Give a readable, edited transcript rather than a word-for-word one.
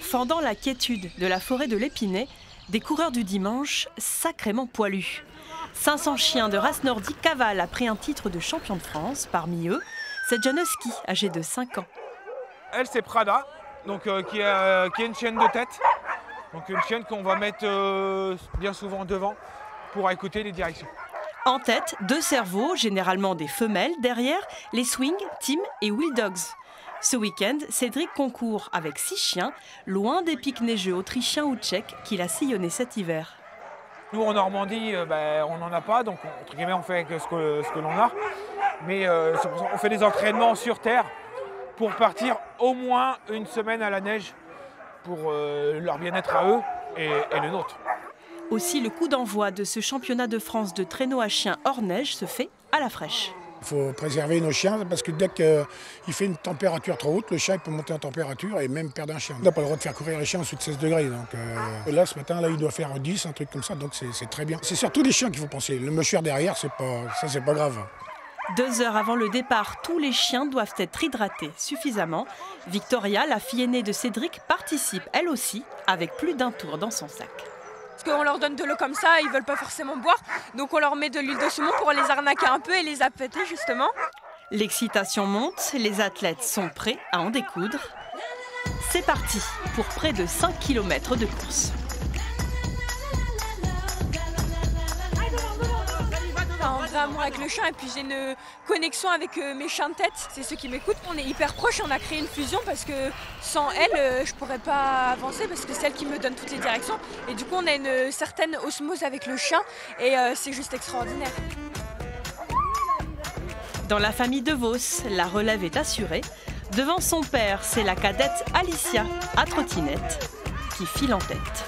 Fendant la quiétude de la forêt de l'Épinay, des coureurs du dimanche sacrément poilus. 500 chiens de race nordique cavalent après un titre de champion de France. Parmi eux, cette jeune husky âgée de 5 ans. Elle, c'est Prada, donc, qui est une chienne de tête. Donc une chienne qu'on va mettre bien souvent devant pour écouter les directions. En tête, 2 cerveaux, généralement des femelles. Derrière, les Swing, Tim et Will Dogs. Ce week-end, Cédric concourt avec 6 chiens, loin des pics neigeux autrichiens ou tchèques qu'il a sillonnés cet hiver. Nous, en Normandie, on n'en a pas, donc entre guillemets, on fait ce que l'on a. Mais on fait des entraînements sur terre pour partir au moins une semaine à la neige pour leur bien-être à eux et le nôtre. Aussi, le coup d'envoi de ce championnat de France de traîneau à chiens hors neige se fait à la fraîche. Il faut préserver nos chiens parce que dès qu'il fait une température trop haute, le chien peut monter en température et même perdre un chien. On n'a pas le droit de faire courir les chiens en dessous de 16 degrés. Donc, là, ce matin, là, il doit faire 10, un truc comme ça, donc c'est très bien. C'est surtout les chiens qu'il faut penser. Le mouchoir derrière, c'est pas grave. 2 heures avant le départ, tous les chiens doivent être hydratés suffisamment. Victoria, la fille aînée de Cédric, participe elle aussi avec plus d'1 tour dans son sac. Parce qu'on leur donne de l'eau comme ça, ils veulent pas forcément boire. Donc on leur met de l'huile de saumon pour les arnaquer un peu et les appâter justement. L'excitation monte, les athlètes sont prêts à en découdre. C'est parti pour près de 5 km de course. Un vrai amour avec le chien et puis j'ai une connexion avec mes chiens de tête. C'est ceux qui m'écoutent. On est hyper proches, on a créé une fusion parce que sans elle, je pourrais pas avancer parce que c'est elle qui me donne toutes les directions. Et du coup, on a une certaine osmose avec le chien et c'est juste extraordinaire. Dans la famille de Vos, la relève est assurée. Devant son père, c'est la cadette Alicia, à trottinette, qui file en tête.